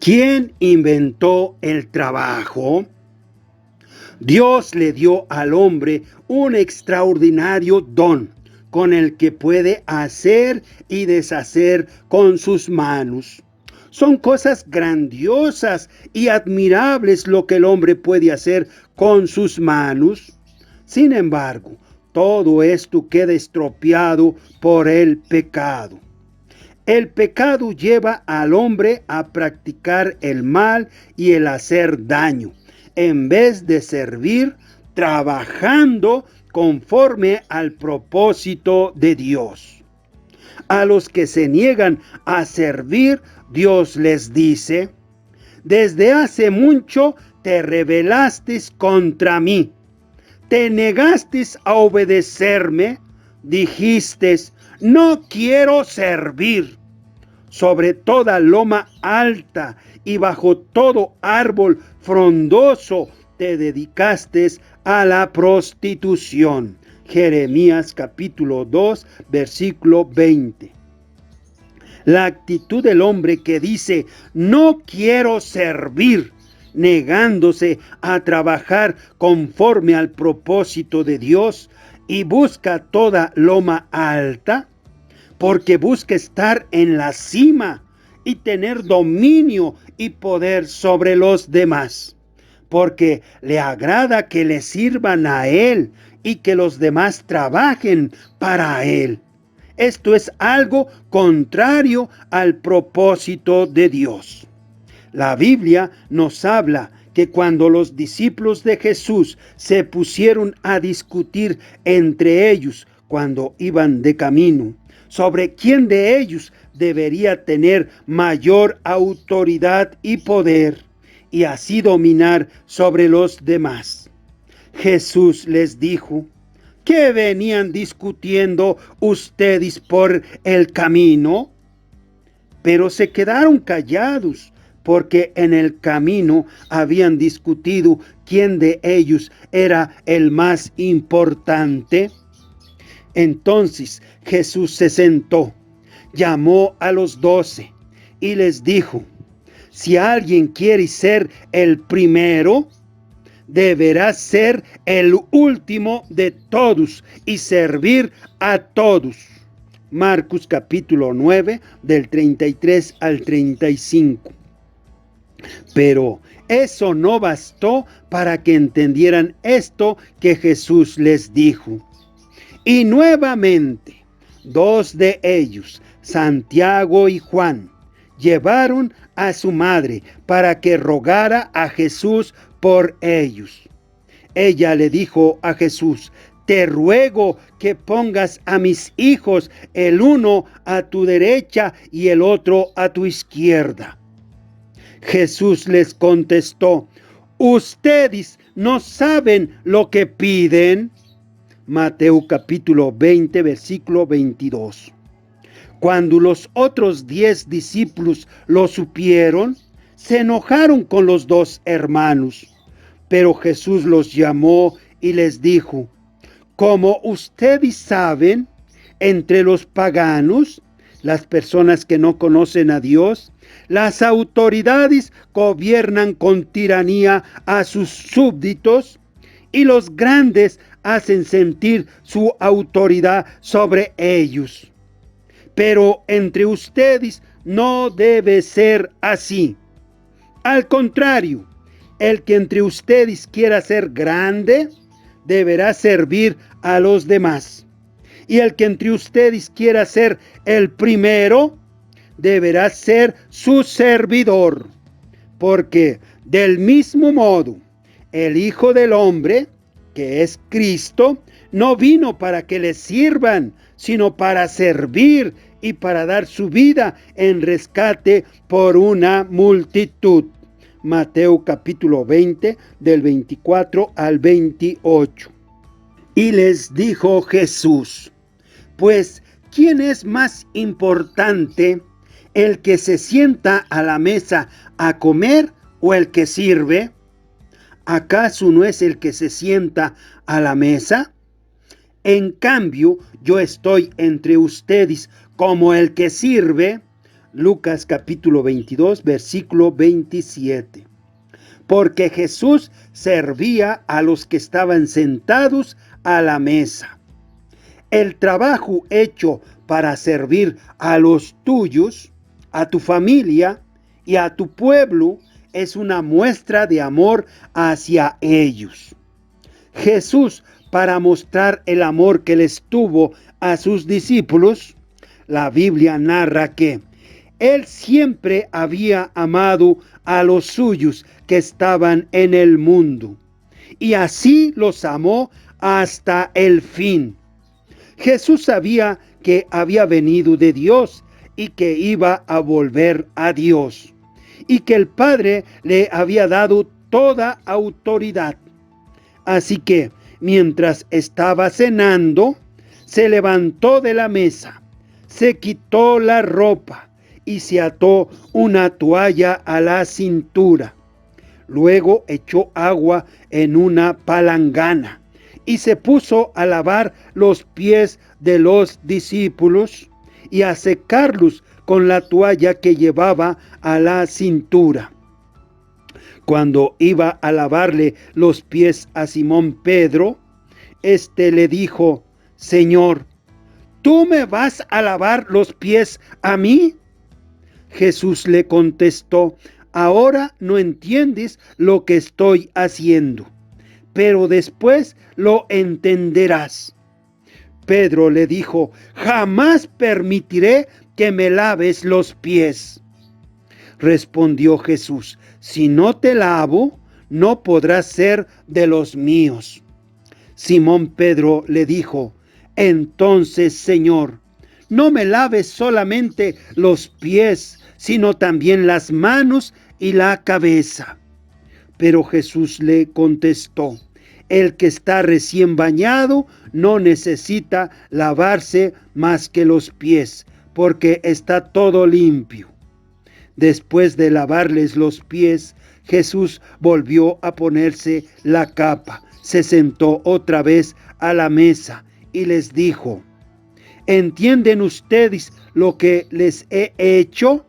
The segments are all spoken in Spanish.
¿Quién inventó el trabajo? Dios le dio al hombre un extraordinario don con el que puede hacer y deshacer con sus manos. Son cosas grandiosas y admirables lo que el hombre puede hacer con sus manos. Sin embargo, todo esto queda estropeado por el pecado. El pecado lleva al hombre a practicar el mal y el hacer daño, en vez de servir trabajando conforme al propósito de Dios. A los que se niegan a servir, Dios les dice: desde hace mucho te rebelaste contra mí, te negaste a obedecerme, dijiste: no quiero servir. Sobre toda loma alta y bajo todo árbol frondoso te dedicaste a la prostitución. Jeremías capítulo 2, versículo 20. La actitud del hombre que dice: no quiero servir, negándose a trabajar conforme al propósito de Dios, y busca toda loma alta, porque busca estar en la cima y tener dominio y poder sobre los demás, porque le agrada que le sirvan a él y que los demás trabajen para él. Esto es algo contrario al propósito de Dios. La Biblia nos habla que cuando los discípulos de Jesús se pusieron a discutir entre ellos cuando iban de camino sobre quién de ellos debería tener mayor autoridad y poder, y así dominar sobre los demás, Jesús les dijo: ¿qué venían discutiendo ustedes por el camino? Pero se quedaron callados, porque en el camino habían discutido quién de ellos era el más importante. Entonces Jesús se sentó, llamó a los 12 y les dijo: si alguien quiere ser el primero, deberá ser el último de todos y servir a todos. Marcos capítulo 9, del 33 al 35. Pero eso no bastó para que entendieran esto que Jesús les dijo. Y nuevamente, 2 de ellos, Santiago y Juan, llevaron a su madre para que rogara a Jesús por ellos. Ella le dijo a Jesús: te ruego que pongas a mis hijos, el uno a tu derecha y el otro a tu izquierda. Jesús les contestó: ustedes no saben lo que piden. Mateo capítulo 20, versículo 22. Cuando los otros 10 discípulos lo supieron, se enojaron con los 2 hermanos. Pero Jesús los llamó y les dijo: como ustedes saben, entre los paganos, las personas que no conocen a Dios, las autoridades gobiernan con tiranía a sus súbditos, y los grandes hacen sentir su autoridad sobre ellos. Pero entre ustedes no debe ser así. Al contrario, el que entre ustedes quiera ser grande, deberá servir a los demás. Y el que entre ustedes quiera ser el primero, deberá ser su servidor. Porque del mismo modo, el Hijo del Hombre, que es Cristo, no vino para que le sirvan, sino para servir y para dar su vida en rescate por una multitud. Mateo capítulo 20, del 24 al 28. Y les dijo Jesús: pues, ¿quién es más importante, el que se sienta a la mesa a comer o el que sirve? ¿Acaso no es el que se sienta a la mesa? En cambio, yo estoy entre ustedes como el que sirve. Lucas capítulo 22, versículo 27. Porque Jesús servía a los que estaban sentados a la mesa. El trabajo hecho para servir a los tuyos, a tu familia y a tu pueblo es una muestra de amor hacia ellos. Jesús, para mostrar el amor que les tuvo a sus discípulos, la Biblia narra que Él siempre había amado a los suyos que estaban en el mundo, y así los amó hasta el fin. Jesús sabía que había venido de Dios y que iba a volver a Dios, y que el Padre le había dado toda autoridad. Así que, mientras estaba cenando, se levantó de la mesa, se quitó la ropa y se ató una toalla a la cintura. Luego echó agua en una palangana y se puso a lavar los pies de los discípulos y a secarlos con la toalla que llevaba a la cintura. Cuando iba a lavarle los pies a Simón Pedro, éste le dijo: Señor, ¿tú me vas a lavar los pies a mí? Jesús le contestó: ahora no entiendes lo que estoy haciendo, pero después lo entenderás. Pedro le dijo: jamás permitiré que me laves los pies. Respondió Jesús: si no te lavo, no podrás ser de los míos. Simón Pedro le dijo: entonces, Señor, no me laves solamente los pies, sino también las manos y la cabeza. Pero Jesús le contestó: el que está recién bañado no necesita lavarse más que los pies, porque está todo limpio. Después de lavarles los pies, Jesús volvió a ponerse la capa, se sentó otra vez a la mesa y les dijo: ¿entienden ustedes lo que les he hecho?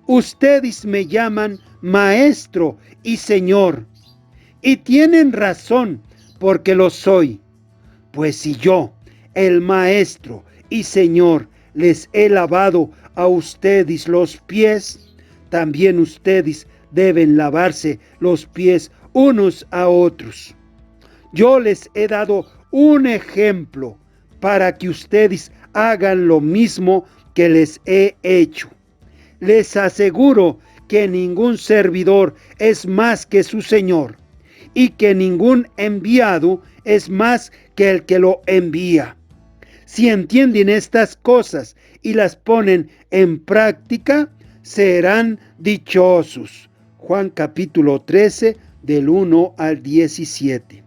Ustedes me llaman Maestro y Señor, y tienen razón, porque lo soy. Pues si yo, el Maestro y Señor, les he lavado a ustedes los pies, también ustedes deben lavarse los pies unos a otros. Yo les he dado un ejemplo para que ustedes hagan lo mismo que les he hecho. Les aseguro que ningún servidor es más que su Señor, y que ningún enviado es más que el que lo envía. Si entienden estas cosas y las ponen en práctica, serán dichosos. Juan capítulo 13, del 1 al 17.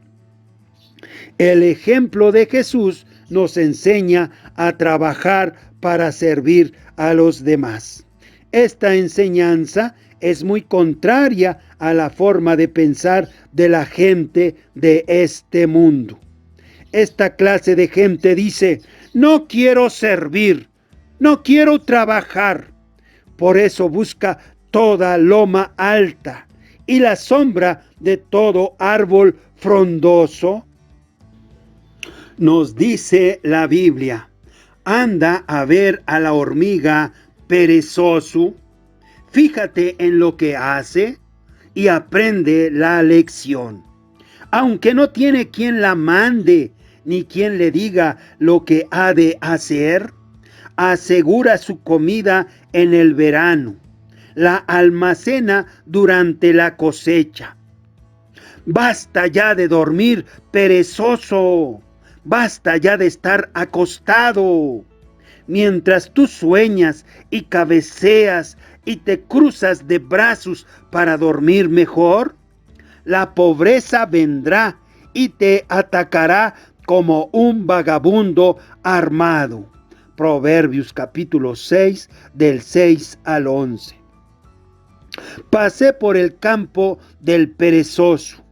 El ejemplo de Jesús nos enseña a trabajar para servir a los demás. Esta enseñanza es muy contraria a la forma de pensar de la gente de este mundo. Esta clase de gente dice: no quiero servir, no quiero trabajar. Por eso busca toda loma alta y la sombra de todo árbol frondoso. Nos dice la Biblia: anda a ver a la hormiga perezoso, fíjate en lo que hace y aprende la lección. Aunque no tiene quien la mande, ni quien le diga lo que ha de hacer, asegura su comida en el verano, la almacena durante la cosecha. Basta ya de dormir, perezoso, basta ya de estar acostado. Mientras tú sueñas y cabeceas y te cruzas de brazos para dormir mejor, la pobreza vendrá y te atacará como un vagabundo armado. Proverbios capítulo 6, del 6 al 11. Pasé por el campo del perezoso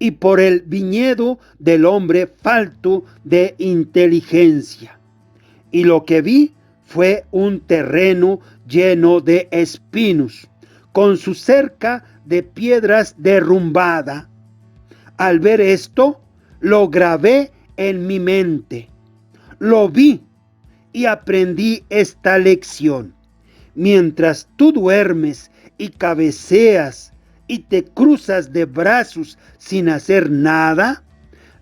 y por el viñedo del hombre falto de inteligencia. Y lo que vi fue un terreno lleno de espinos, con su cerca de piedras derrumbada. Al ver esto, lo grabé en mi mente. Lo vi y aprendí esta lección. Mientras tú duermes y cabeceas y te cruzas de brazos sin hacer nada,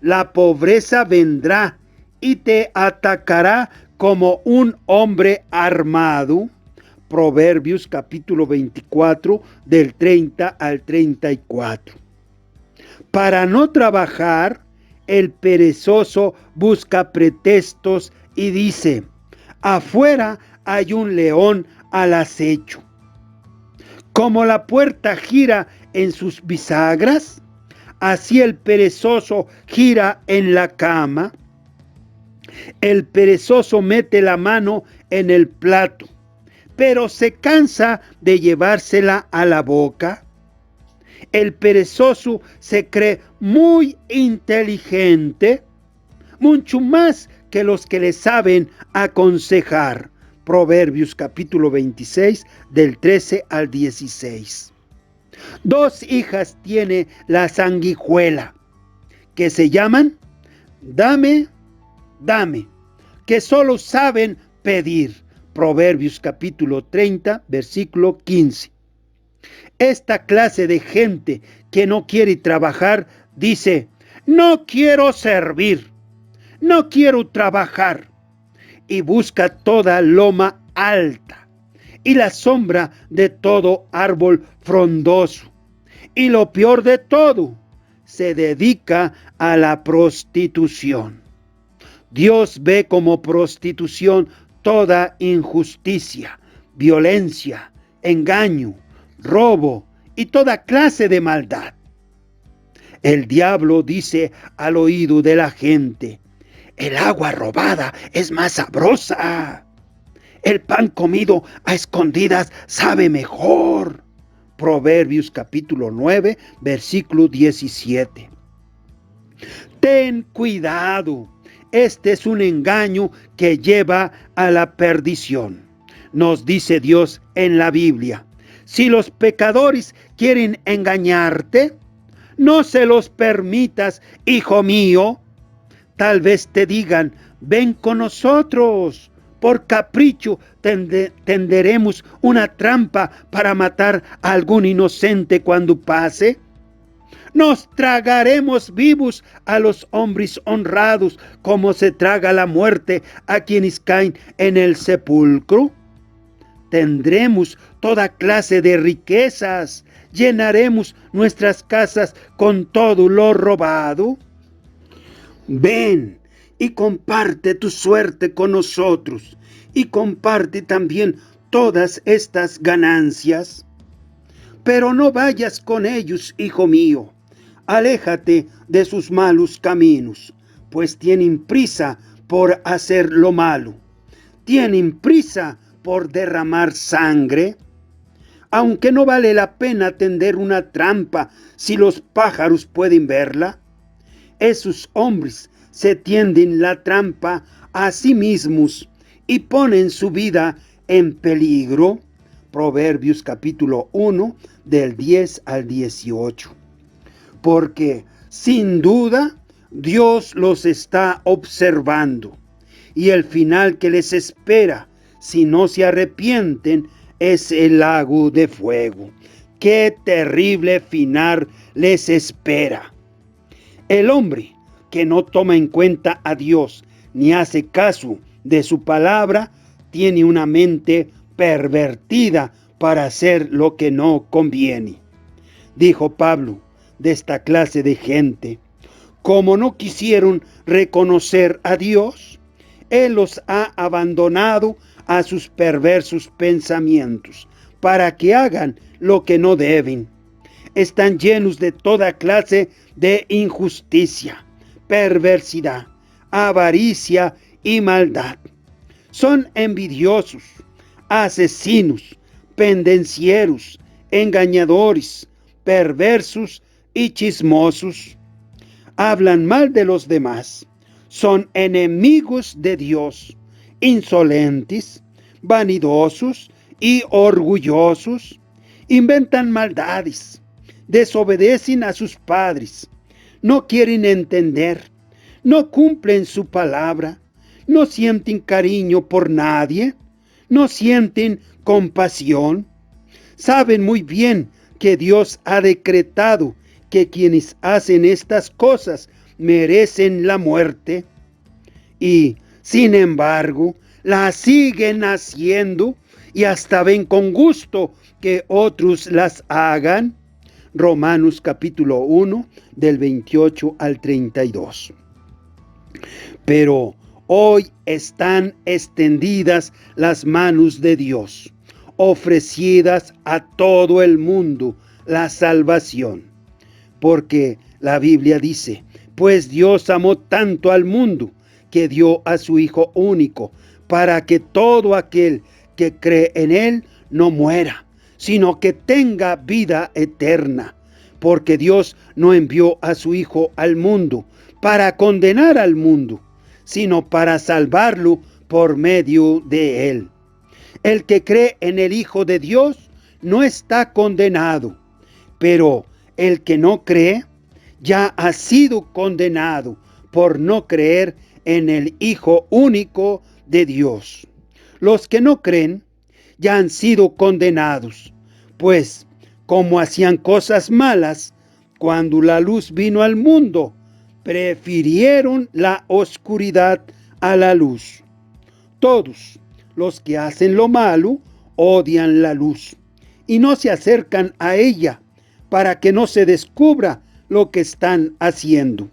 la pobreza vendrá y te atacará como un hombre armado. Proverbios capítulo 24 del 30 al 34. Para no trabajar, el perezoso busca pretextos y dice: afuera hay un león al acecho. Como la puerta gira en sus bisagras, así el perezoso gira en la cama. El perezoso mete la mano en el plato, pero se cansa de llevársela a la boca. El perezoso se cree muy inteligente, mucho más que los que le saben aconsejar. Proverbios capítulo 26 del 13 al 16. 2 hijas tiene la sanguijuela, que se llaman dame, dame, que solo saben pedir. Proverbios capítulo 30 versículo 15. Esta clase de gente que no quiere trabajar dice: no quiero servir, no quiero trabajar, y busca toda loma alta y la sombra de todo árbol frondoso. Y lo peor de todo, se dedica a la prostitución. Dios ve como prostitución toda injusticia, violencia, engaño, robo y toda clase de maldad. El diablo dice al oído de la gente: el agua robada es más sabrosa. El pan comido a escondidas sabe mejor. Proverbios capítulo 9, versículo 17. Ten cuidado. Este es un engaño que lleva a la perdición. Nos dice Dios en la Biblia: si los pecadores quieren engañarte, no se los permitas, hijo mío. Tal vez te digan: ven con nosotros. Por capricho tenderemos una trampa para matar a algún inocente cuando pase. Nos tragaremos vivos a los hombres honrados, como se traga la muerte a quienes caen en el sepulcro. Tendremos toda clase de riquezas, llenaremos nuestras casas con todo lo robado. Ven y comparte tu suerte con nosotros, y comparte también todas estas ganancias. Pero no vayas con ellos, hijo mío. Aléjate de sus malos caminos, pues tienen prisa por hacer lo malo. Tienen prisa por derramar sangre. Aunque no vale la pena tender una trampa si los pájaros pueden verla, esos hombres se tienden la trampa a sí mismos y ponen su vida en peligro. Proverbios capítulo 1 del 10 al 18. Porque sin duda Dios los está observando, y el final que les espera si no se arrepienten es el lago de fuego. ¡Qué terrible final les espera! El hombre que no toma en cuenta a Dios ni hace caso de su palabra tiene una mente pervertida para hacer lo que no conviene. Dijo Pablo de esta clase de gente: como no quisieron reconocer a Dios, Él los ha abandonado a sus perversos pensamientos para que hagan lo que no deben. Están llenos de toda clase de injusticia, perversidad, avaricia y maldad. Son envidiosos, asesinos, pendencieros, engañadores, perversos y chismosos. Hablan mal de los demás. Son enemigos de Dios, insolentes, vanidosos y orgullosos, inventan maldades, desobedecen a sus padres, no quieren entender, no cumplen su palabra, no sienten cariño por nadie, no sienten compasión. Saben muy bien que Dios ha decretado que quienes hacen estas cosas merecen la muerte y, sin embargo, las siguen haciendo y hasta ven con gusto que otros las hagan. Romanos capítulo 1 del 28 al 32. Pero hoy están extendidas las manos de Dios, ofrecidas a todo el mundo la salvación. Porque la Biblia dice, pues Dios amó tanto al mundo que dio a su Hijo único, para que todo aquel que cree en Él no muera, sino que tenga vida eterna. Porque Dios no envió a su Hijo al mundo para condenar al mundo, sino para salvarlo por medio de Él. El que cree en el Hijo de Dios no está condenado, pero el que no cree ya ha sido condenado por no creer en el Hijo único de Dios. Los que no creen ya han sido condenados, pues como hacían cosas malas cuando la luz vino al mundo, prefirieron la oscuridad a la luz. Todos los que hacen lo malo odian la luz y no se acercan a ella para que no se descubra lo que están haciendo.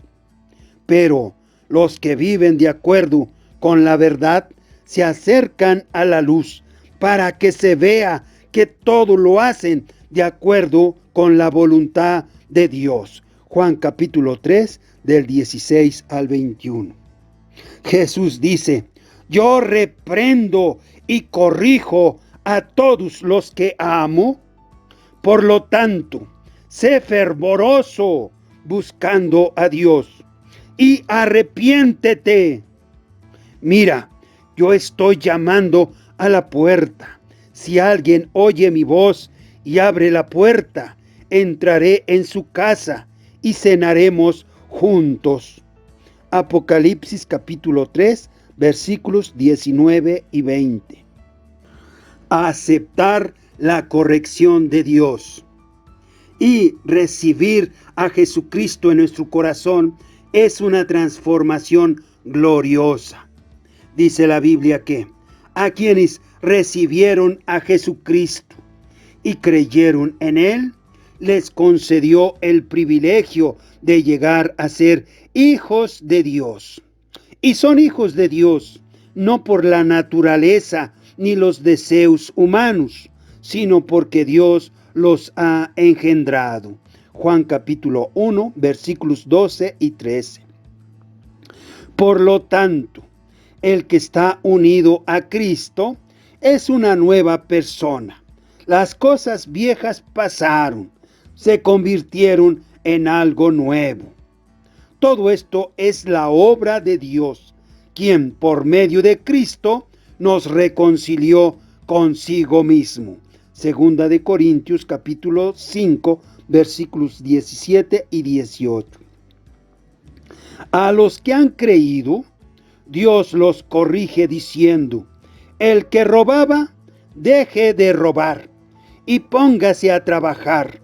Pero los que viven de acuerdo con la verdad se acercan a la luz para que se vea que todo lo hacen de acuerdo con la voluntad de Dios. Juan capítulo 3 del 16 al 21. Jesús dice, yo reprendo y corrijo a todos los que amo. Por lo tanto, sé fervoroso buscando a Dios y arrepiéntete. Mira, yo estoy llamando a la puerta. Si alguien oye mi voz y abre la puerta, entraré en su casa y cenaremos juntos. Apocalipsis capítulo 3, versículos 19 y 20. Aceptar la corrección de Dios y recibir a Jesucristo en nuestro corazón es una transformación gloriosa. Dice la Biblia que a quienes recibieron a Jesucristo y creyeron en Él, les concedió el privilegio de llegar a ser hijos de Dios. Y son hijos de Dios, no por la naturaleza ni los deseos humanos, sino porque Dios los ha engendrado. Juan capítulo 1, versículos 12 y 13. Por lo tanto, el que está unido a Cristo es una nueva persona. Las cosas viejas pasaron, se convirtieron en algo nuevo. Todo esto es la obra de Dios, quien por medio de Cristo nos reconcilió consigo mismo. Segunda de Corintios capítulo 5, versículos 17 y 18. A los que han creído, Dios los corrige diciendo, el que robaba, deje de robar y póngase a trabajar,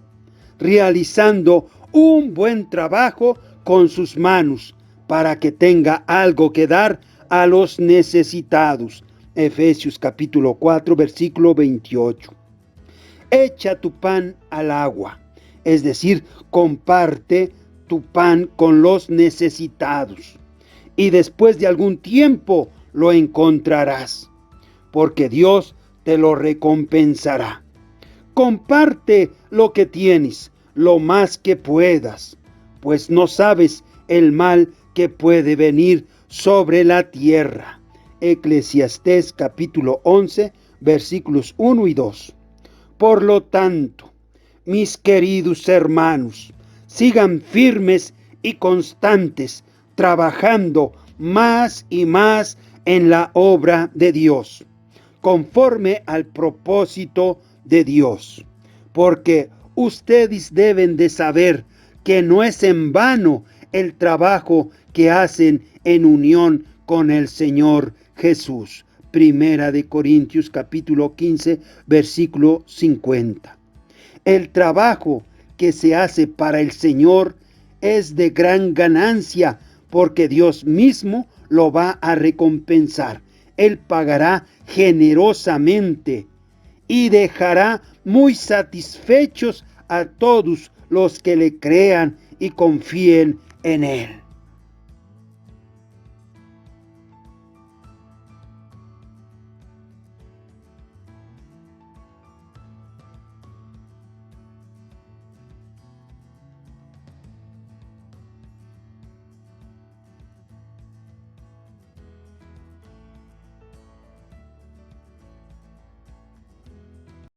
realizando un buen trabajo con sus manos, para que tenga algo que dar a los necesitados. Efesios capítulo 4, versículo 28. Echa tu pan al agua, es decir, comparte tu pan con los necesitados, y después de algún tiempo lo encontrarás, porque Dios te lo recompensará. Comparte lo que tienes, lo más que puedas, pues no sabes el mal que puede venir sobre la tierra. Eclesiastés capítulo 11, versículos 1 y 2. Por lo tanto, mis queridos hermanos, sigan firmes y constantes, trabajando más y más en la obra de Dios. conforme al propósito de Dios. Porque ustedes deben de saber que no es en vano el trabajo que hacen en unión con el Señor Jesús. Primera de Corintios capítulo 15, versículo 50. El trabajo que se hace para el Señor es de gran ganancia, porque Dios mismo lo va a recompensar. Él pagará generosamente y dejará muy satisfechos a todos los que le crean y confíen en Él.